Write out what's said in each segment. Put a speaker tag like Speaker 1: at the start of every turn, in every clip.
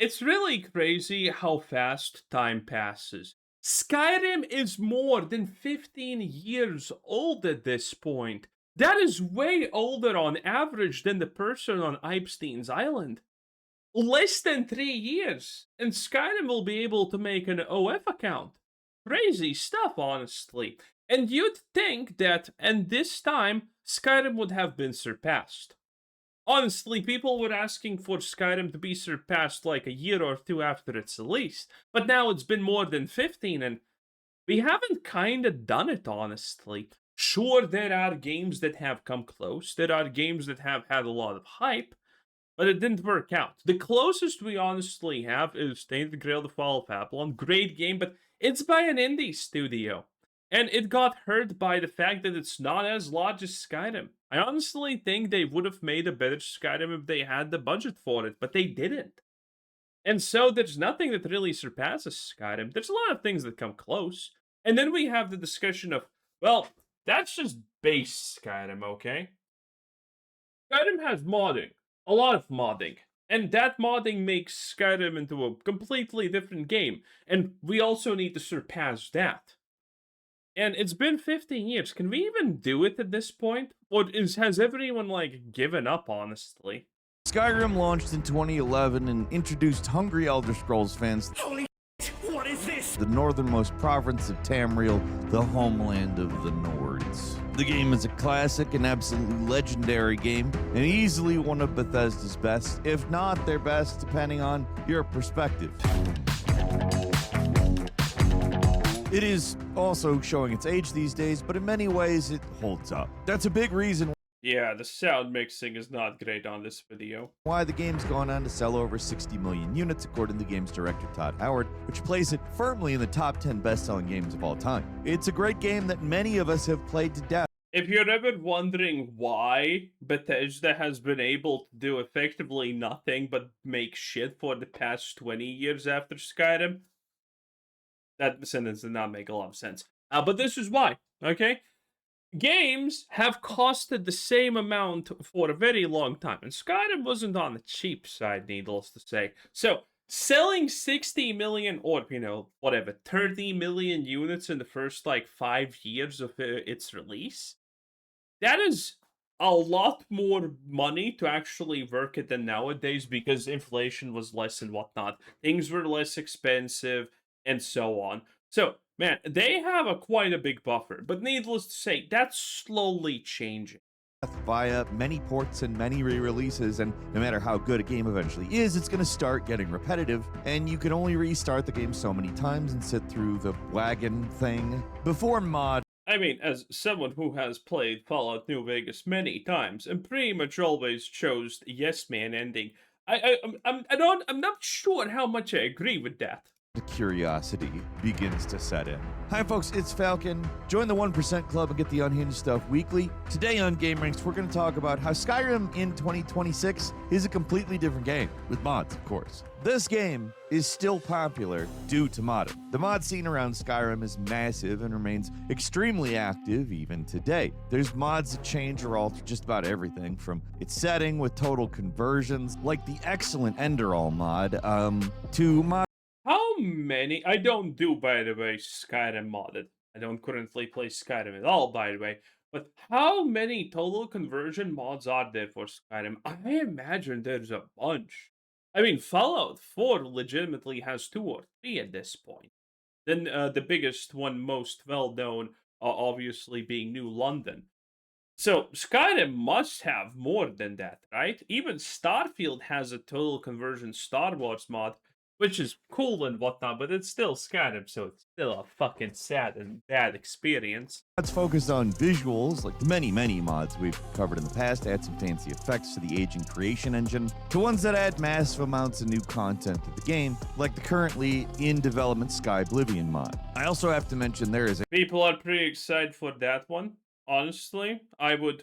Speaker 1: It's really crazy how fast time passes. Skyrim is more than 15 years old at this point. That is way older on average than the person on Epstein's Island. Less than 3 years, and Skyrim will be able to make an OF account. Crazy stuff, honestly. And you'd think that, and this time, Skyrim would have been surpassed. Honestly, people were asking for Skyrim to be surpassed like a year or two after its release, but now it's been more than 15, and we haven't kinda done it, honestly. Sure, there are games that have come close, there are games that have had a lot of hype, but it didn't work out. The closest we honestly have is Tainted Grail: The Fall of Babylon. Great game, but it's by an indie studio. And it got hurt by the fact that it's not as large as Skyrim. I honestly think they would have made a better Skyrim if they had the budget for it, but they didn't. And so there's nothing that really surpasses Skyrim. There's a lot of things that come close. And then we have the discussion of, well, that's just base Skyrim, okay? Skyrim has modding. A lot of modding. And that modding makes Skyrim into a completely different game. And we also need to surpass that. And it's been 15 years. Can we even do it at this point? Or has everyone, like, given up, honestly?
Speaker 2: Skyrim launched in 2011 and introduced hungry Elder Scrolls fans
Speaker 3: Holy what is this?
Speaker 2: to the northernmost province of Tamriel, the homeland of the Nords. The game is a classic and absolutely legendary game, and easily one of Bethesda's best, if not their best, depending on your perspective. It is also showing its age these days, but in many ways it holds up. That's a big reason
Speaker 1: Yeah, the sound mixing is not great on this video.
Speaker 2: why the game's gone on to sell over 60 million units, according to the game's director Todd Howard, which places it firmly in the top 10 best-selling games of all time. It's a great game that many of us have played to death.
Speaker 1: If you're ever wondering why Bethesda has been able to do effectively nothing but make shit for the past 20 years after Skyrim, that sentence did not make a lot of sense. But this is why, okay? Games have costed the same amount for a very long time, and Skyrim wasn't on the cheap side, needless to say. So, selling 60 million, or, whatever, 30 million units in the first, 5 years of its release, that is a lot more money to actually work it than nowadays because inflation was less and whatnot. Things were less expensive, and so on. So, man, they have quite a big buffer, but needless to say, that's slowly changing.
Speaker 2: Via many ports and many re-releases, and no matter how good a game eventually is, it's going to start getting repetitive, and you can only restart the game so many times and sit through the wagon thing before mod.
Speaker 1: I mean, as someone who has played Fallout New Vegas many times and pretty much always chose the yes man ending, I'm not sure how much I agree with that.
Speaker 2: Curiosity begins to set in. Hi folks, it's Falcon. Join the 1% Club and get the unhinged stuff weekly. Today on Game Ranks, we're going to talk about how Skyrim in 2026 is a completely different game, with mods, of course. This game is still popular due to modding. The mod scene around Skyrim is massive and remains extremely active even today. There's mods that change or alter just about everything, from its setting with total conversions, like the excellent Enderall mod, to mod.
Speaker 1: How many? I don't do, by the way, Skyrim modded. I don't currently play Skyrim at all, by the way. But how many total conversion mods are there for Skyrim? I imagine there's a bunch. I mean, Fallout 4 legitimately has 2 or 3 at this point. Then the biggest one, most well-known, obviously being New London. So, Skyrim must have more than that, right? Even Starfield has a total conversion Star Wars mod, which is cool and whatnot, but it's still Skyrim, so it's still a fucking sad and bad experience.
Speaker 2: Mods focused on visuals, like the many mods we've covered in the past, add some fancy effects to the aging creation engine, to ones that add massive amounts of new content to the game, like the currently in development Sky Oblivion mod. I also have to mention there is a
Speaker 1: People are pretty excited for that one. Honestly, I would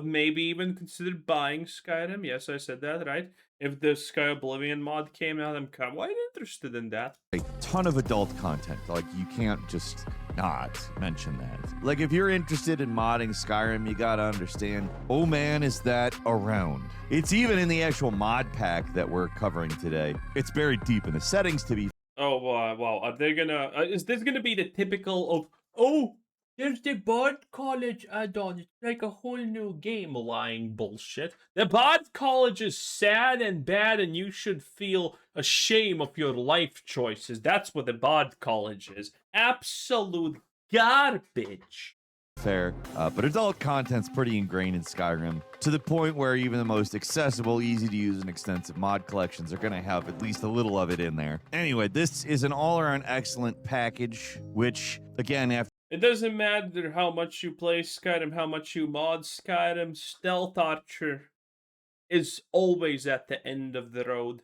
Speaker 1: maybe even consider buying Skyrim. Yes, I said that, right? If the Sky Oblivion mod came out, I'm quite interested in that.
Speaker 2: ton of adult content. Like, you can't just not mention that. Like, if you're interested in modding Skyrim, you gotta understand, oh man, is that around. It's even in the actual mod pack that we're covering today. It's buried deep in the settings to be.
Speaker 1: Oh, wow. Are they gonna... is this gonna be the typical of... Oh, there's the Bard College add-on. It's like a whole new game. Lying bullshit. The Bard College is sad and bad, and you should feel ashamed of your life choices. That's what the Bard College is. Absolute garbage.
Speaker 2: Fair, but adult content's pretty ingrained in Skyrim, to the point where even the most accessible, easy to use, and extensive mod collections are going to have at least a little of it in there. Anyway, this is an all-around excellent package, which, again, after...
Speaker 1: It doesn't matter how much you play Skyrim, how much you mod Skyrim, Stealth Archer is always at the end of the road.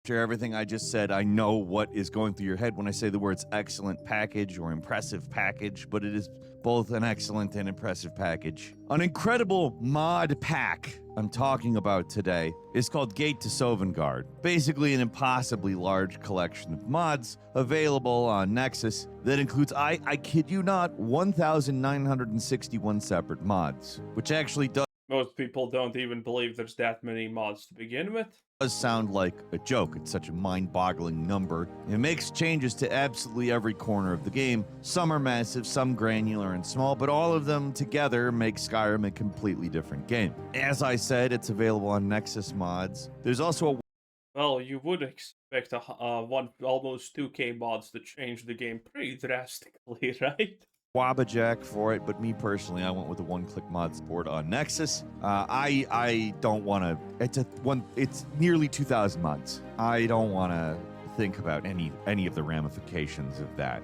Speaker 2: After everything I just said, I know what is going through your head when I say the words excellent package or impressive package, but it is both an excellent and impressive package. An incredible mod pack I'm talking about today is called Gate to Sovngarde. Basically an impossibly large collection of mods available on Nexus that includes, I kid you not, 1,961 separate mods, which actually does...
Speaker 1: Most people don't even believe there's that many mods to begin with.
Speaker 2: Does sound like a joke. It's such a mind-boggling number. It makes changes to absolutely every corner of the game. Some are massive, some granular and small, but all of them together make Skyrim a completely different game. As I said, it's available on Nexus mods. There's also a...
Speaker 1: Well, you would expect almost 2K mods to change the game pretty drastically, right?
Speaker 2: Wabajack for it, but me personally, I went with the one-click mod support on Nexus. I don't want to. It's nearly 2,000 mods. I don't want to think about any of the ramifications of that.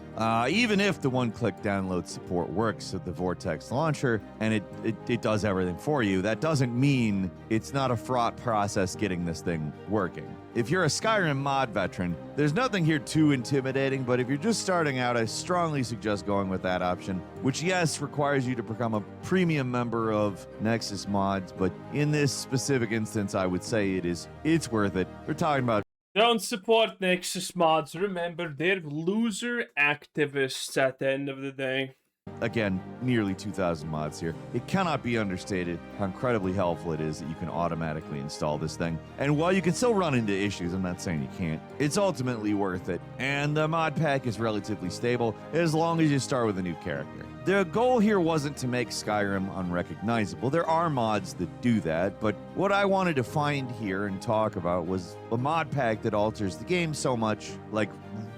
Speaker 2: Even if the one-click download support works with the Vortex launcher and it does everything for you, that doesn't mean it's not a fraught process getting this thing working. If you're a Skyrim mod veteran, there's nothing here too intimidating, but if you're just starting out, I strongly suggest going with that option, which, yes, requires you to become a premium member of Nexus mods, but in this specific instance, I would say it's worth it. We're talking about...
Speaker 1: Don't support Nexus mods. Remember, they're loser activists at the end of the day.
Speaker 2: Again, nearly 2,000 mods here. It cannot be understated how incredibly helpful it is that you can automatically install this thing. And while you can still run into issues, I'm not saying you can't, it's ultimately worth it. And the mod pack is relatively stable as long as you start with a new character. The goal here wasn't to make Skyrim unrecognizable. There are mods that do that, but what I wanted to find here and talk about was a mod pack that alters the game so much, like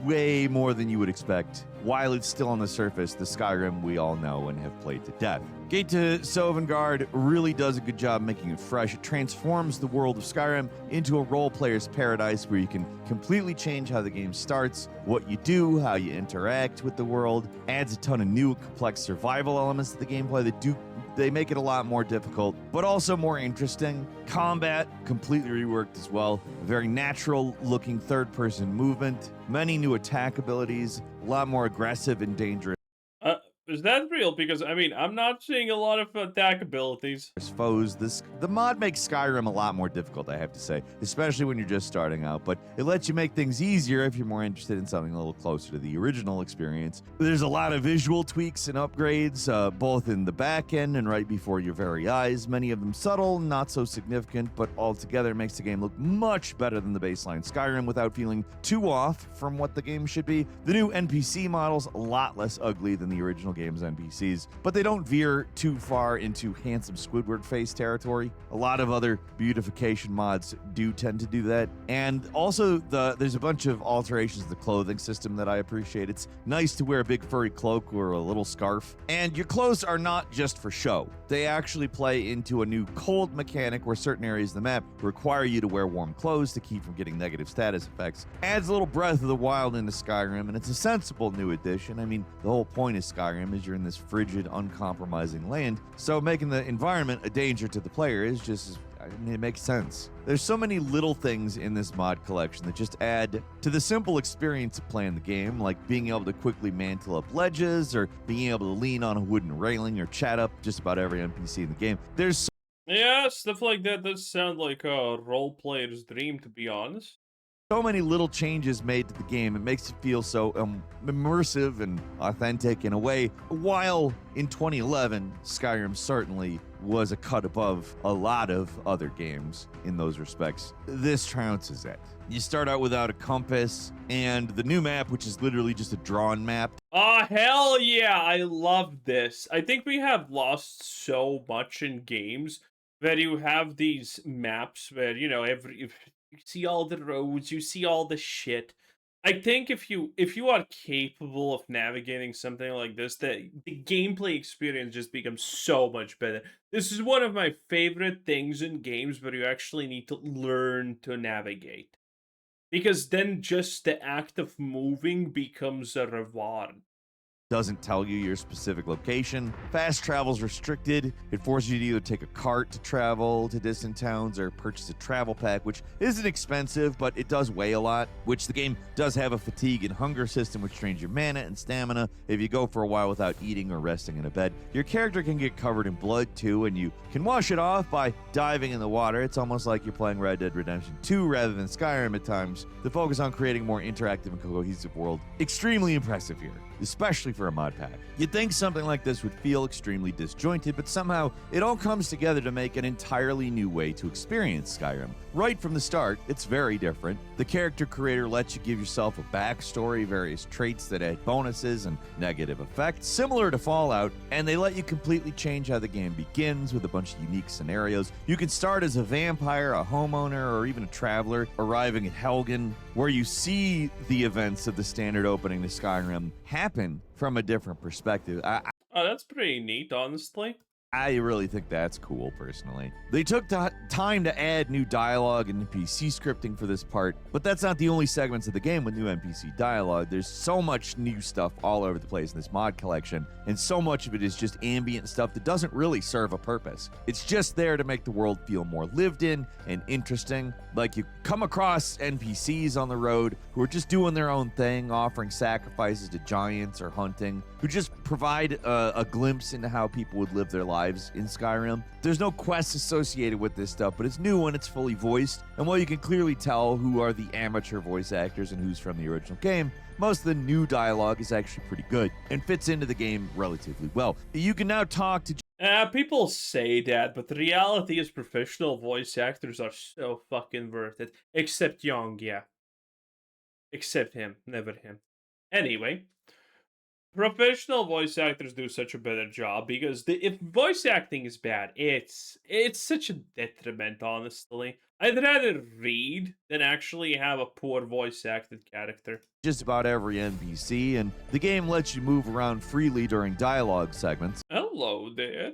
Speaker 2: way more than you would expect, while it's still on the surface the Skyrim we all know and have played to death. Gate to Sovngarde really does a good job making it fresh. It transforms the world of Skyrim into a role player's paradise where you can completely change how the game starts, what you do, how you interact with the world, adds a ton of new complex survival elements to the gameplay that they make it a lot more difficult, but also more interesting. Combat, completely reworked as well. A very natural-looking third-person movement. Many new attack abilities. A lot more aggressive and dangerous.
Speaker 1: Is that real? Because, I mean, I'm not seeing a lot of attack abilities.
Speaker 2: Foes. The mod makes Skyrim a lot more difficult, I have to say, especially when you're just starting out, but it lets you make things easier if you're more interested in something a little closer to the original experience. There's a lot of visual tweaks and upgrades, both in the back end and right before your very eyes. Many of them subtle, not so significant, but altogether makes the game look much better than the baseline Skyrim without feeling too off from what the game should be. The new NPC models, a lot less ugly than the original game's NPCs, but they don't veer too far into handsome Squidward face territory. A lot of other beautification mods do tend to do that. And also, there's a bunch of alterations to the clothing system that I appreciate. It's nice to wear a big furry cloak or a little scarf. And your clothes are not just for show. They actually play into a new cold mechanic where certain areas of the map require you to wear warm clothes to keep from getting negative status effects. Adds a little Breath of the Wild into Skyrim, and it's a sensible new addition. I mean, the whole point of Skyrim is you're in this frigid, uncompromising land, so making the environment a danger to the player is just, it makes sense. There's so many little things in this mod collection that just add to the simple experience of playing the game, like being able to quickly mantle up ledges, or being able to lean on a wooden railing, or chat up just about every NPC in the game.
Speaker 1: Yeah, stuff like that does sound like a role player's dream, to be honest.
Speaker 2: So many little changes made to the game. It makes it feel so immersive and authentic in a way. While in 2011, Skyrim certainly was a cut above a lot of other games in those respects. This trounces it. You start out without a compass, and the new map, which is literally just a drawn map.
Speaker 1: Oh, hell yeah, I love this. I think we have lost so much in games where you have these maps where, you know, you see all the roads, you see all the shit. I think if you are capable of navigating something like this, the gameplay experience just becomes so much better. This is one of my favorite things in games where you actually need to learn to navigate. Because then just the act of moving becomes a reward.
Speaker 2: Doesn't tell you your specific location. Fast travel's restricted. It forces you to either take a cart to travel to distant towns or purchase a travel pack, which isn't expensive, but it does weigh a lot, which the game does have a fatigue and hunger system, which drains your mana and stamina. If you go for a while without eating or resting in a bed, your character can get covered in blood too, and you can wash it off by diving in the water. It's almost like you're playing Red Dead Redemption 2 rather than Skyrim at times. The focus on creating a more interactive and cohesive world, extremely impressive here, especially for a mod pack. You'd think something like this would feel extremely disjointed, but somehow it all comes together to make an entirely new way to experience Skyrim. Right from the start, it's very different. The character creator lets you give yourself a backstory, various traits that add bonuses and negative effects, similar to Fallout, and they let you completely change how the game begins with a bunch of unique scenarios. You can start as a vampire, a homeowner, or even a traveler, arriving at Helgen, where you see the events of the standard opening to Skyrim happen from a different perspective.
Speaker 1: Oh, that's pretty neat, honestly.
Speaker 2: I really think that's cool, personally. They took time to add new dialogue and NPC scripting for this part, but that's not the only segments of the game with new NPC dialogue. There's so much new stuff all over the place in this mod collection, and so much of it is just ambient stuff that doesn't really serve a purpose. It's just there to make the world feel more lived in and interesting. Like, you come across NPCs on the road who are just doing their own thing, offering sacrifices to giants or hunting, who just provide a glimpse into how people would live their lives in Skyrim. There's no quests associated with this stuff, but it's new and it's fully voiced. And while you can clearly tell who are the amateur voice actors and who's from the original game, most of the new dialogue is actually pretty good and fits into the game relatively well. You can now talk to...
Speaker 1: People say that, but the reality is professional voice actors are so fucking worth it. Except Young, yeah. Except him, never him. Anyway, professional voice actors do such a better job because if voice acting is bad, it's such a detriment, honestly. I'd rather read than actually have a poor voice acted character.
Speaker 2: Just about every NPC, and the game lets you move around freely during dialogue segments.
Speaker 1: Hello there.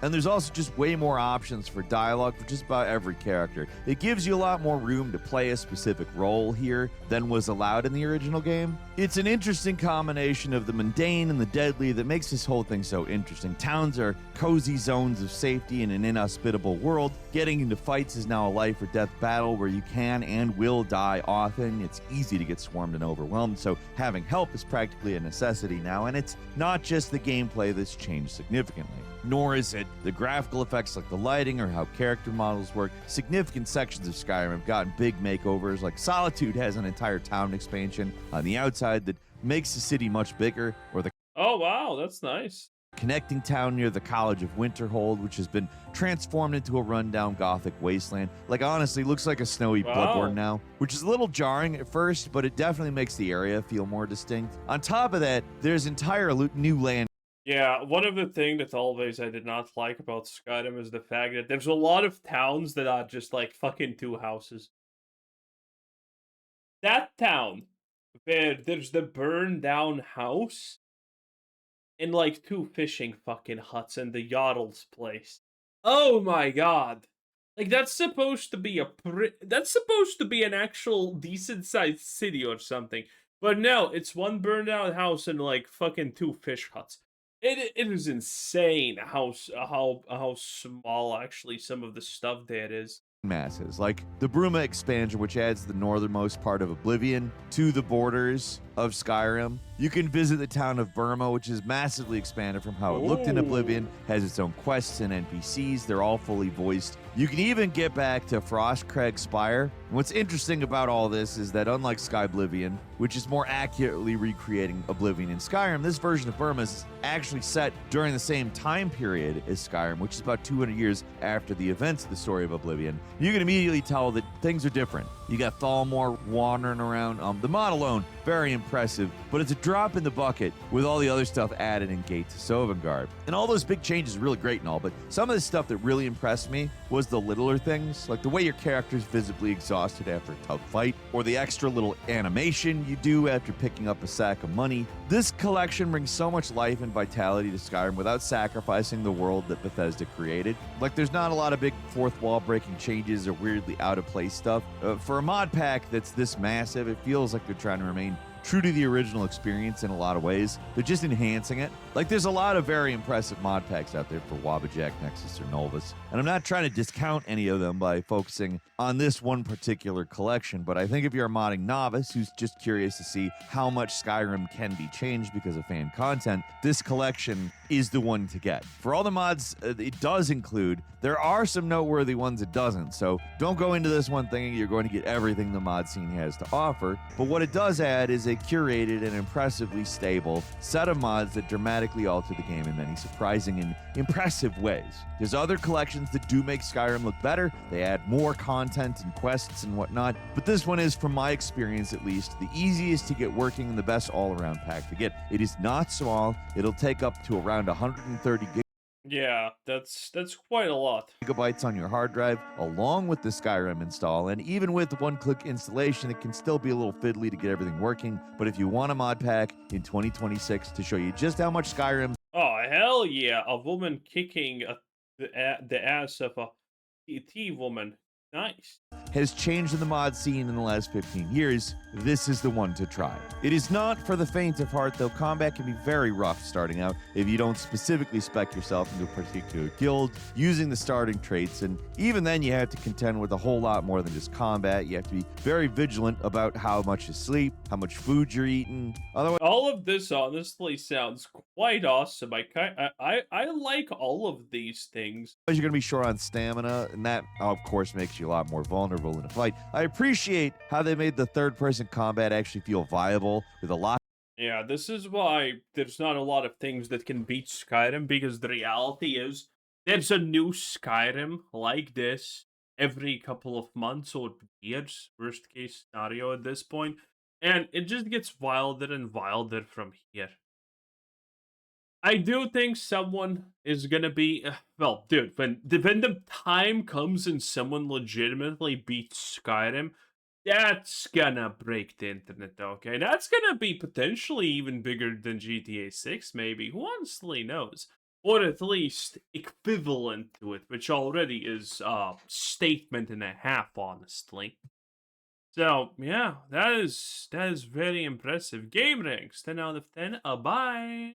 Speaker 2: And there's also just way more options for dialogue for just about every character. It gives you a lot more room to play a specific role here than was allowed in the original game. It's an interesting combination of the mundane and the deadly that makes this whole thing so interesting. Towns are cozy zones of safety in an inhospitable world. Getting into fights is now a life or death battle where you can and will die often. It's easy to get swarmed and overwhelmed, so having help is practically a necessity now, and it's not just the gameplay that's changed significantly. Nor is it the graphical effects like the lighting or how character models work. Significant sections of Skyrim have gotten big makeovers, like Solitude has an entire town expansion on the outside that makes the city much bigger, or the
Speaker 1: Oh wow, that's nice.
Speaker 2: connecting town near the College of Winterhold, which has been transformed into a rundown gothic wasteland. Like, honestly, looks like a snowy Bloodborne now, which is a little jarring at first, but it definitely makes the area feel more distinct. On top of that, there's entire new land.
Speaker 1: Yeah, one of the things that always I did not like about Skyrim is the fact that there's a lot of towns that are just like fucking two houses. That town where there's the burned down house and like two fishing fucking huts and the Jarl's place. Oh my god. Like, that's supposed to be that's supposed to be an actual decent sized city or something. But no, it's one burned down house and like fucking two fish huts. It is insane how small actually some of the stuff there is.
Speaker 2: Masses, like the Bruma expansion, which adds the northernmost part of Oblivion to the borders of Skyrim. You can visit the town of Burma, which is massively expanded from how it looked in Oblivion, has its own quests and NPCs. They're all fully voiced. You can even get back to Frostcrag Spire, What's interesting about all this is that unlike Skyblivion, which is more accurately recreating Oblivion in Skyrim, this version of Burma is actually set during the same time period as Skyrim, which is about 200 years after the events of the story of Oblivion. You can immediately tell that things are different. You got Thalmor wandering around. The mod alone, very impressive, but it's a drop in the bucket with all the other stuff added in Gate to Sovngarde. And all those big changes are really great and all, but some of the stuff that really impressed me was the littler things, like the way your character's visibly exhausted after a tough fight, or the extra little animation you do after picking up a sack of money. This collection brings so much life and vitality to Skyrim without sacrificing the world that Bethesda created. Like, there's not a lot of big fourth wall breaking changes or weirdly out of place stuff. For a mod pack that's this massive, it feels like they're trying to remain true to the original experience in a lot of ways. They're just enhancing it. Like, there's a lot of very impressive mod packs out there for Wabbajack, Nexus, or Novus, and I'm not trying to discount any of them by focusing on this one particular collection, but I think if you're a modding novice who's just curious to see how much Skyrim can be changed because of fan content, this collection is the one to get. For all the mods it does include, there are some noteworthy ones it doesn't, so don't go into this one thinking you're going to get everything the mod scene has to offer, but what it does add is a curated and impressively stable set of mods that dramatically alter the game in many surprising and impressive ways. There's other collections that do make Skyrim look better. They add more content and quests and whatnot, but this one is, from my experience at least, the easiest to get working and the best all-around pack to get. It is not small. It'll take up to around 130
Speaker 1: Yeah, that's quite a lot.
Speaker 2: gigabytes on your hard drive, along with the Skyrim install, and even with one-click installation, it can still be a little fiddly to get everything working, but if you want a mod pack in 2026 to show you just how much Skyrim
Speaker 1: Oh, hell yeah, a woman kicking the ass of a T woman. Nice.
Speaker 2: has changed in the mod scene in the last 15 years, this is the one to try. It is not for the faint of heart, though. Combat can be very rough starting out if you don't specifically spec yourself into a particular guild using the starting traits, and even then you have to contend with a whole lot more than just combat. You have to be very vigilant about how much you sleep, how much food you're eating. Otherwise,
Speaker 1: All of this honestly sounds quite awesome. I like all of these things.
Speaker 2: you're going to be short on stamina, and that, of course, makes you a lot more vulnerable in a fight. I appreciate how they made the third-person combat actually feel viable with a lot.
Speaker 1: Yeah, this is why there's not a lot of things that can beat Skyrim, because the reality is there's a new Skyrim like this every couple of months or years, worst case scenario at this point, and it just gets wilder and wilder from here. I do think someone is gonna be well, dude. When the time comes and someone legitimately beats Skyrim, that's gonna break the internet. Okay, that's gonna be potentially even bigger than GTA 6, maybe. Who honestly knows? Or at least equivalent to it, which already is a statement and a half, honestly. So yeah, that is very impressive. Game ranks 10 out of 10. Bye.